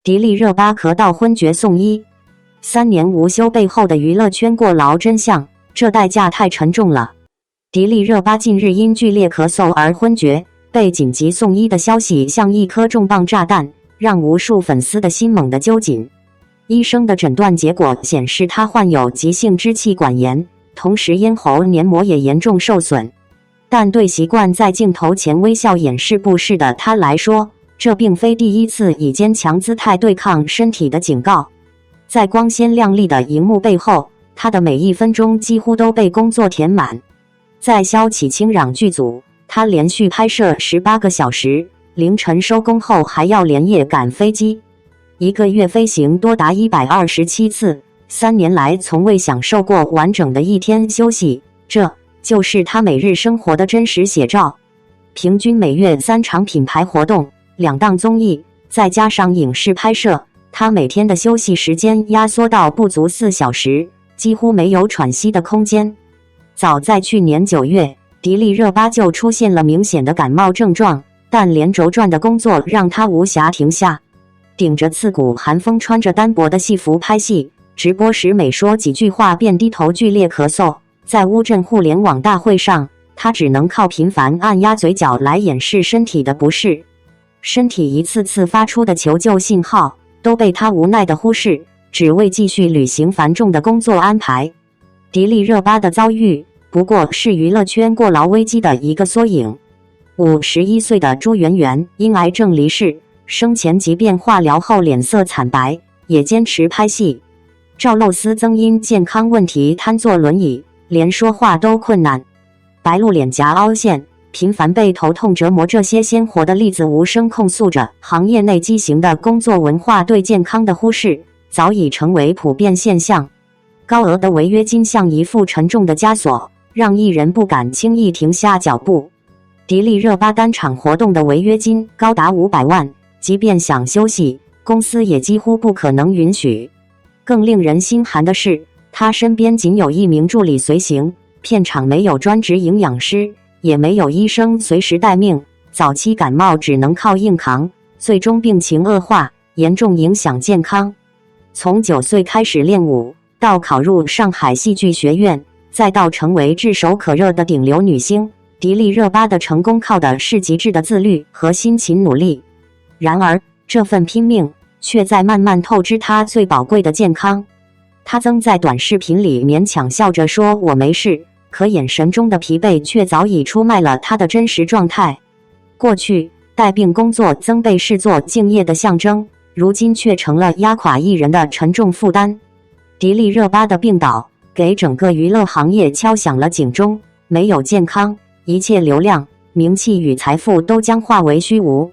迪丽热巴咳到昏厥送医，3年无休背后的娱乐圈过劳真相，这代价太沉重了。迪丽热巴近日因剧烈咳嗽而昏厥，被紧急送医的消息像一颗重磅炸弹，让无数粉丝的心猛地揪紧。医生的诊断结果显示，她患有急性支气管炎，同时咽喉黏膜也严重受损。但对习惯在镜头前微笑掩饰不适的她来说，这并非第一次以坚强姿态对抗身体的警告。在光鲜亮丽的荧幕背后，她的每一分钟几乎都被工作填满。在萧启清壤剧组，她连续拍摄18个小时，凌晨收工后还要连夜赶飞机，一个月飞行多达127次，3年来从未享受过完整的一天休息，这就是她每日生活的真实写照。平均每月3场品牌活动，2档综艺，再加上影视拍摄，她每天的休息时间压缩到不足4小时，几乎没有喘息的空间。早在去年9月，迪丽热巴就出现了明显的感冒症状，但连轴转的工作让她无暇停下，顶着刺骨寒风，穿着单薄的戏服拍戏，直播时每说几句话便低头剧烈咳嗽。在乌镇互联网大会上，她只能靠频繁按压嘴角来掩饰身体的不适。身体一次次发出的求救信号都被她无奈地忽视，只为继续履行繁重的工作安排。迪丽热巴的遭遇不过是娱乐圈过劳危机的一个缩影。51岁的朱媛媛因癌症离世，生前即便化疗后脸色惨白，也坚持拍戏。赵露思曾因健康问题瘫坐轮椅，连说话都困难。白鹿脸颊凹陷，频繁被头痛折磨，这些鲜活的例子无声控诉着行业内畸形的工作文化对健康的忽视，早已成为普遍现象。高额的违约金像一副沉重的枷锁，让艺人不敢轻易停下脚步。迪丽热巴单场活动的违约金高达500万，即便想休息，公司也几乎不可能允许。更令人心寒的是，她身边仅有1名助理随行，片场没有专职营养师，也没有医生随时待命，早期感冒只能靠硬扛，最终病情恶化，严重影响健康。从9岁开始练舞，到考入上海戏剧学院，再到成为炙手可热的顶流女星，迪丽热巴的成功靠的是极致的自律和辛勤努力。然而，这份拼命却在慢慢透支她最宝贵的健康。她曾在短视频里勉强笑着说我没事，可眼神中的疲惫却早已出卖了她的真实状态。过去，带病工作曾被视作敬业的象征，如今却成了压垮艺人的沉重负担。迪丽热巴的病倒给整个娱乐行业敲响了警钟，没有健康，一切流量、名气与财富都将化为虚无。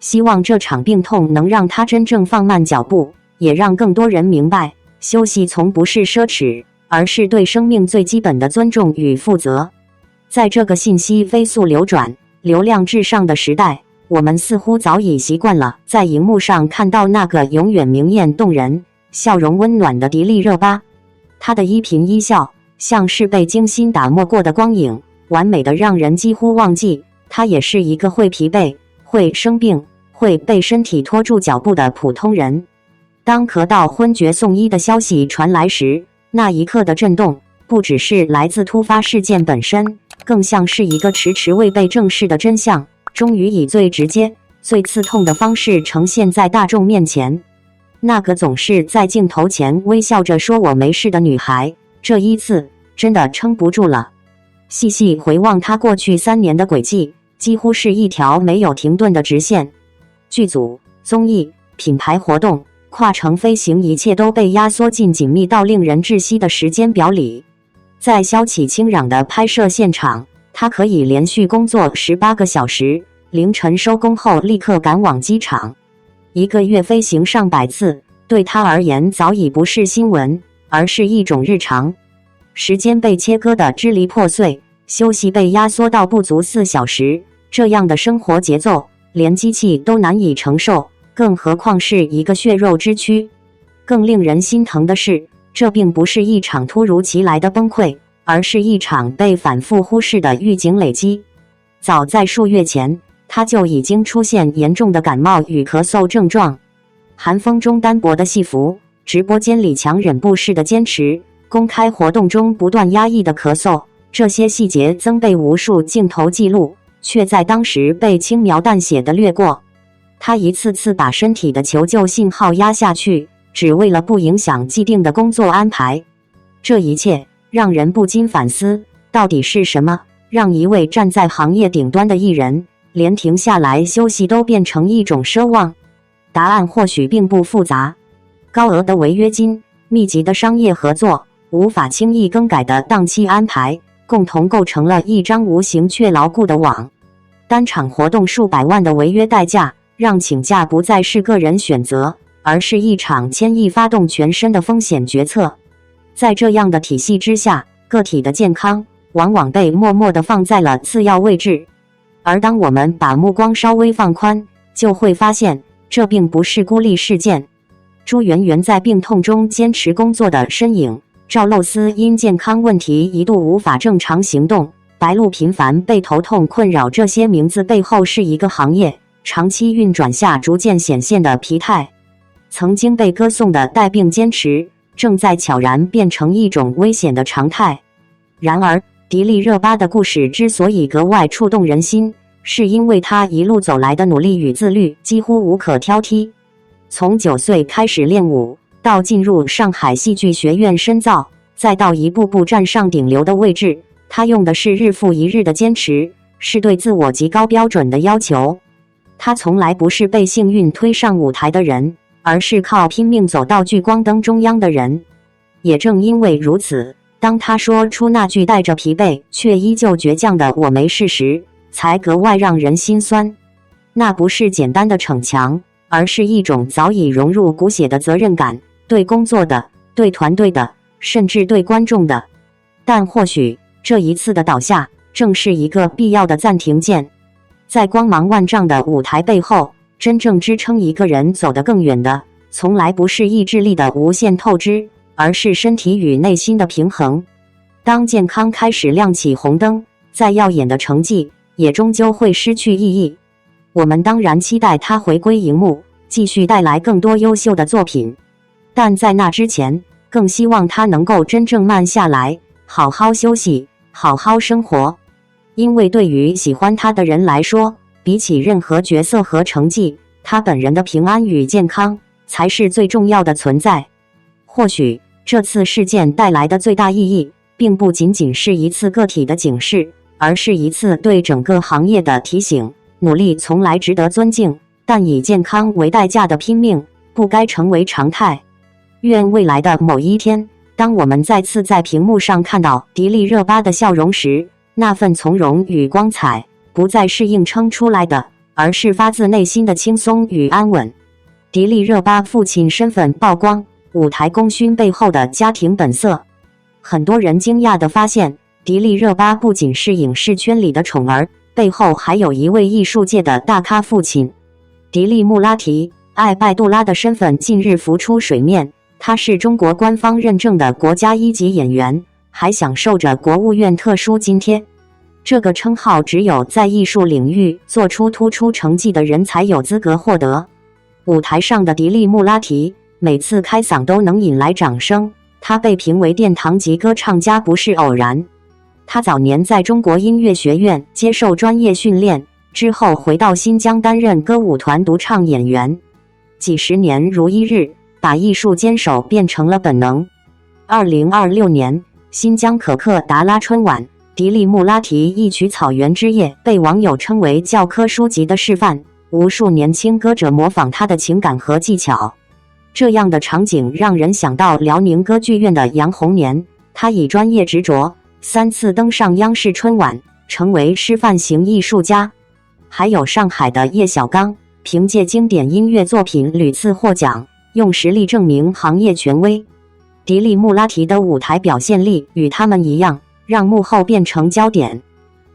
希望这场病痛能让她真正放慢脚步，也让更多人明白，休息从不是奢侈，而是对生命最基本的尊重与负责。在这个信息飞速流转、流量至上的时代，我们似乎早已习惯了在荧幕上看到那个永远明艳动人、笑容温暖的迪丽热巴。她的一颦一笑像是被精心打磨过的光影，完美的让人几乎忘记她也是一个会疲惫、会生病、会被身体拖住脚步的普通人。当咳到昏厥送医的消息传来时，那一刻的震动不只是来自突发事件本身，更像是一个迟迟未被正视的真相，终于以最直接、最刺痛的方式呈现在大众面前。那个总是在镜头前微笑着说我没事的女孩，这一次真的撑不住了。细细回望她过去3年的轨迹，几乎是一条没有停顿的直线。剧组、综艺、品牌活动、跨城飞行，一切都被压缩进紧密到令人窒息的时间表里。在萧启清壤的拍摄现场，她可以连续工作18个小时，凌晨收工后立刻赶往机场。一个月飞行上百次，对她而言早已不是新闻，而是一种日常。时间被切割得支离破碎，休息被压缩到不足4小时，这样的生活节奏，连机器都难以承受，更何况是一个血肉之躯。更令人心疼的是，这并不是一场突如其来的崩溃，而是一场被反复忽视的预警累积。早在数月前，他就已经出现严重的感冒与咳嗽症状。寒风中单薄的戏服，直播间里强忍不适的坚持，公开活动中不断压抑的咳嗽，这些细节曾被无数镜头记录，却在当时被轻描淡写地略过。他一次次把身体的求救信号压下去，只为了不影响既定的工作安排。这一切让人不禁反思，到底是什么让一位站在行业顶端的艺人，连停下来休息都变成一种奢望？答案或许并不复杂。高额的违约金、密集的商业合作、无法轻易更改的档期安排，共同构成了一张无形却牢固的网。单场活动数百万的违约代价，让请假不再是个人选择，而是一场牵一发动全身的风险决策。在这样的体系之下，个体的健康往往被默默地放在了次要位置。而当我们把目光稍微放宽，就会发现这并不是孤立事件。朱媛媛在病痛中坚持工作的身影，赵露思因健康问题一度无法正常行动，白鹿频繁被头痛困扰，这些名字背后是一个行业长期运转下逐渐显现的疲态。曾经被歌颂的带病坚持，正在悄然变成一种危险的常态。然而，迪丽热巴的故事之所以格外触动人心，是因为她一路走来的努力与自律几乎无可挑剔。从9岁开始练舞，到进入上海戏剧学院深造，再到一步步站上顶流的位置，她用的是日复一日的坚持，是对自我极高标准的要求。她从来不是被幸运推上舞台的人，而是靠拼命走到聚光灯中央的人。也正因为如此，当她说出那句带着疲惫却依旧倔强的“我没事”时，才格外让人心酸。那不是简单的逞强，而是一种早已融入骨血的责任感，对工作的，对团队的，甚至对观众的。但或许这一次的倒下，正是一个必要的暂停键。在光芒万丈的舞台背后，真正支撑一个人走得更远的，从来不是意志力的无限透支，而是身体与内心的平衡。当健康开始亮起红灯，再耀眼的成绩也终究会失去意义。我们当然期待他回归荧幕，继续带来更多优秀的作品，但在那之前，更希望他能够真正慢下来，好好休息，好好生活。因为对于喜欢他的人来说，比起任何角色和成绩，他本人的平安与健康才是最重要的存在。或许这次事件带来的最大意义，并不仅仅是一次个体的警示，而是一次对整个行业的提醒。努力从来值得尊敬，但以健康为代价的拼命，不该成为常态。愿未来的某一天，当我们再次在屏幕上看到迪丽热巴的笑容时，那份从容与光彩，不再是硬撑出来的，而是发自内心的轻松与安稳。迪丽热巴父亲身份曝光，舞台功勋背后的家庭本色。很多人惊讶地发现，迪丽热巴不仅是影视圈里的宠儿，背后还有一位艺术界的大咖父亲。迪丽穆拉提，艾拜杜拉的身份近日浮出水面，他是中国官方认证的国家1级演员，还享受着国务院特殊津贴。这个称号只有在艺术领域做出突出成绩的人才有资格获得。舞台上的迪丽穆拉提每次开嗓都能引来掌声，他被评为殿堂级歌唱家不是偶然。他早年在中国音乐学院接受专业训练，之后回到新疆担任歌舞团独唱演员，几十年如一日，把艺术坚守变成了本能。2026年，新疆可克达拉春晚，迪丽穆拉提一曲《草原之夜》被网友称为教科书级的示范，无数年轻歌者模仿她的情感和技巧。这样的场景让人想到辽宁歌剧院的杨红年，他以专业执着3次登上央视春晚，成为示范型艺术家。还有上海的叶小刚，凭借经典音乐作品屡次获奖，用实力证明行业权威。迪丽穆拉提的舞台表现力与他们一样，让幕后变成焦点。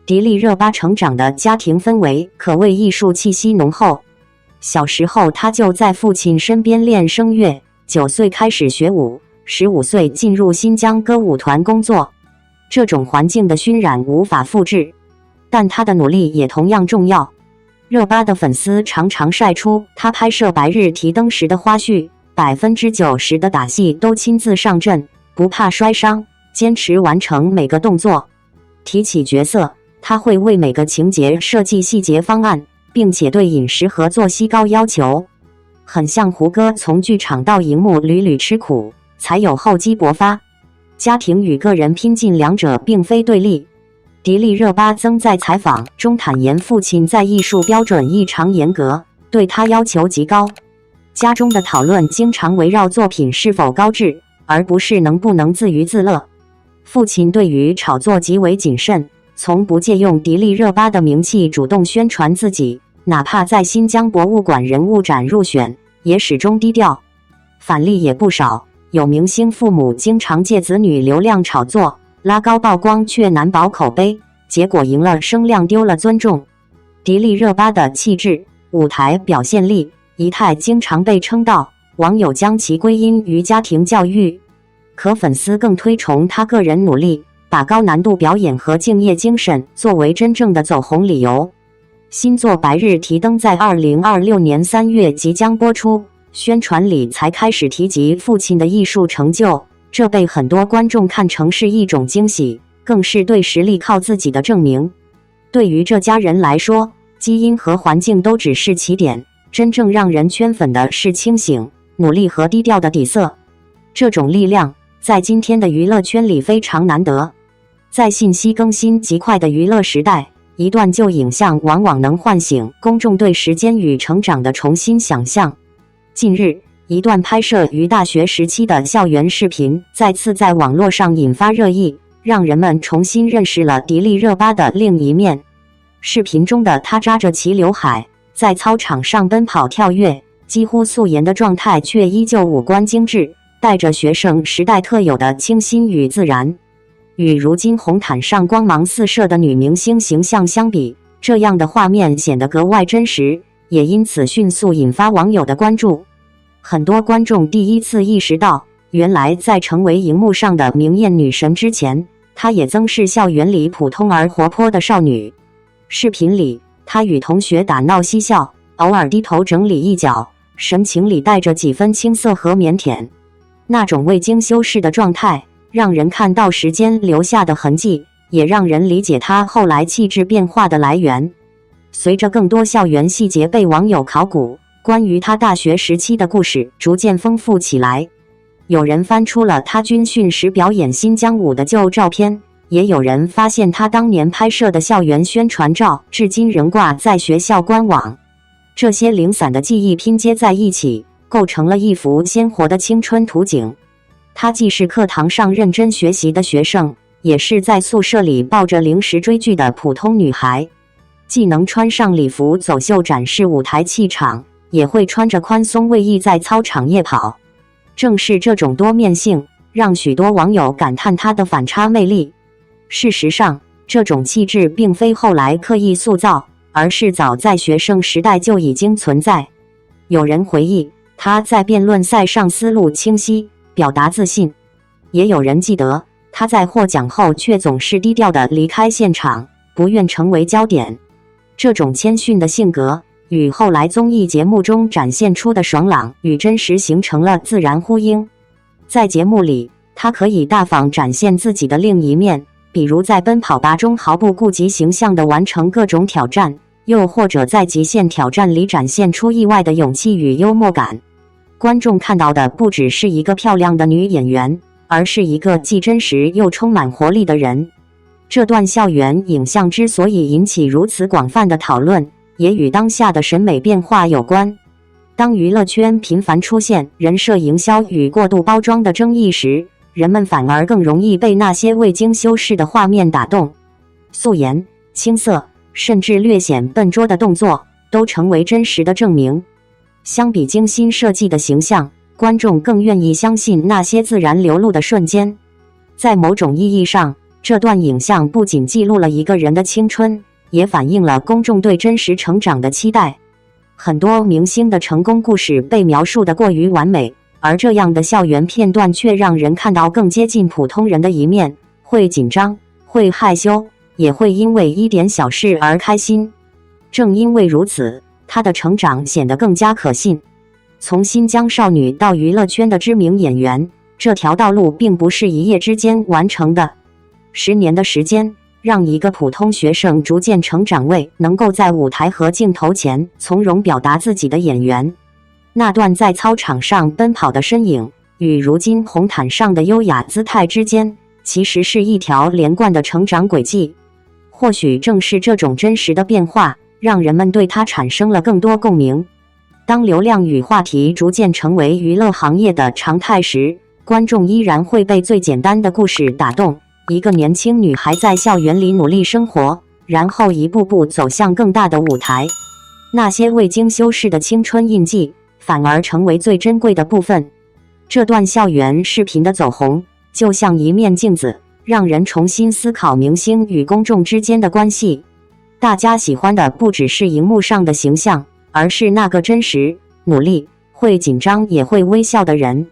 迪丽热巴成长的家庭氛围可谓艺术气息浓厚。小时候，她就在父亲身边练声乐，9岁开始学舞，15岁进入新疆歌舞团工作。这种环境的熏染无法复制，但她的努力也同样重要。热巴的粉丝常常晒出她拍摄白日提灯时的花絮，90%的打戏都亲自上阵，不怕摔伤，坚持完成每个动作。提起角色，她会为每个情节设计细节方案，并且对饮食和作息高要求。很像胡歌从剧场到荧幕屡屡吃苦，才有厚积薄发。家庭与个人拼尽，两者并非对立。迪丽热巴曾在采访中坦言，父亲在艺术标准异常严格，对他要求极高。家中的讨论经常围绕作品是否高质，而不是能不能自娱自乐。父亲对于炒作极为谨慎，从不借用迪丽热巴的名气主动宣传自己，哪怕在新疆博物馆人物展入选，也始终低调。反例也不少，有明星父母经常借子女流量炒作，拉高曝光却难保口碑，结果赢了声量，丢了尊重。迪丽热巴的气质、舞台表现力、仪态经常被称道，网友将其归因于家庭教育。可粉丝更推崇她个人努力，把高难度表演和敬业精神作为真正的走红理由。新作《白日提灯》在2026年3月即将播出，宣传里才开始提及父亲的艺术成就，这被很多观众看成是一种惊喜，更是对实力靠自己的证明。对于这家人来说，基因和环境都只是起点，真正让人圈粉的是清醒、努力和低调的底色。这种力量在今天的娱乐圈里非常难得。在信息更新极快的娱乐时代，一段旧影像往往能唤醒公众对时间与成长的重新想象。近日，一段拍摄于大学时期的校园视频再次在网络上引发热议，让人们重新认识了迪丽热巴的另一面。视频中的她扎着齐刘海，在操场上奔跑跳跃，几乎素颜的状态却依旧五官精致，带着学生时代特有的清新与自然。与如今红毯上光芒四射的女明星形象相比，这样的画面显得格外真实，也因此迅速引发网友的关注。很多观众第一次意识到，原来在成为荧幕上的明艳女神之前，她也曾是校园里普通而活泼的少女。视频里，她与同学打闹嬉笑，偶尔低头整理衣角，神情里带着几分青涩和腼腆。那种未经修饰的状态，让人看到时间留下的痕迹，也让人理解她后来气质变化的来源。随着更多校园细节被网友考古，关于她大学时期的故事逐渐丰富起来。有人翻出了她军训时表演新疆舞的旧照片，也有人发现她当年拍摄的校园宣传照，至今仍挂在学校官网。这些零散的记忆拼接在一起，构成了一幅鲜活的青春图景。她既是课堂上认真学习的学生，也是在宿舍里抱着零食追剧的普通女孩。既能穿上礼服走秀展示舞台气场，也会穿着宽松卫衣在操场夜跑。正是这种多面性，让许多网友感叹她的反差魅力。事实上，这种气质并非后来刻意塑造，而是早在学生时代就已经存在。有人回忆，她在辩论赛上思路清晰，表达自信；也有人记得，她在获奖后却总是低调地离开现场，不愿成为焦点。这种谦逊的性格，与后来综艺节目中展现出的爽朗与真实形成了自然呼应。在节目里，她可以大方展现自己的另一面，比如在奔跑吧中毫不顾及形象地完成各种挑战，又或者在极限挑战里展现出意外的勇气与幽默感。观众看到的不只是一个漂亮的女演员，而是一个既真实又充满活力的人。这段校园影像之所以引起如此广泛的讨论，也与当下的审美变化有关。当娱乐圈频繁出现人设营销与过度包装的争议时，人们反而更容易被那些未经修饰的画面打动。素颜、青涩，甚至略显笨拙的动作，都成为真实的证明。相比精心设计的形象，观众更愿意相信那些自然流露的瞬间。在某种意义上，这段影像不仅记录了一个人的青春，也反映了公众对真实成长的期待。很多明星的成功故事被描述得过于完美，而这样的校园片段却让人看到更接近普通人的一面，会紧张，会害羞，也会因为一点小事而开心。正因为如此，她的成长显得更加可信。从新疆少女到娱乐圈的知名演员，这条道路并不是一夜之间完成的。10年的时间，让一个普通学生逐渐成长为能够在舞台和镜头前从容表达自己的演员。那段在操场上奔跑的身影，与如今红毯上的优雅姿态之间，其实是一条连贯的成长轨迹。或许正是这种真实的变化，让人们对他产生了更多共鸣。当流量与话题逐渐成为娱乐行业的常态时，观众依然会被最简单的故事打动。一个年轻女孩在校园里努力生活，然后一步步走向更大的舞台。那些未经修饰的青春印记，反而成为最珍贵的部分。这段校园视频的走红，就像一面镜子，让人重新思考明星与公众之间的关系。大家喜欢的不只是荧幕上的形象，而是那个真实、努力、会紧张也会微笑的人。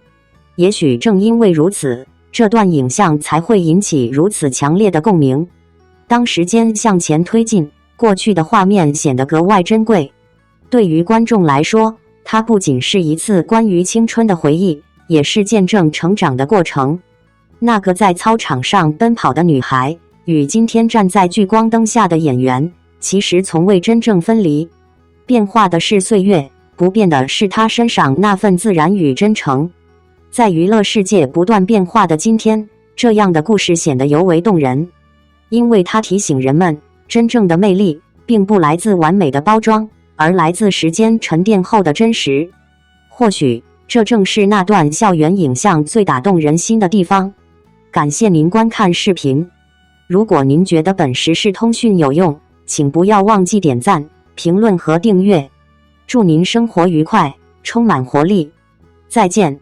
也许正因为如此，这段影像才会引起如此强烈的共鸣。当时间向前推进，过去的画面显得格外珍贵。对于观众来说，它不仅是一次关于青春的回忆，也是见证成长的过程。那个在操场上奔跑的女孩，与今天站在聚光灯下的演员，其实从未真正分离。变化的是岁月，不变的是她身上那份自然与真诚。在娱乐世界不断变化的今天，这样的故事显得尤为动人，因为它提醒人们，真正的魅力并不来自完美的包装，而来自时间沉淀后的真实。或许，这正是那段校园影像最打动人心的地方。感谢您观看视频。如果您觉得本时事通讯有用，请不要忘记点赞、评论和订阅。祝您生活愉快，充满活力。再见。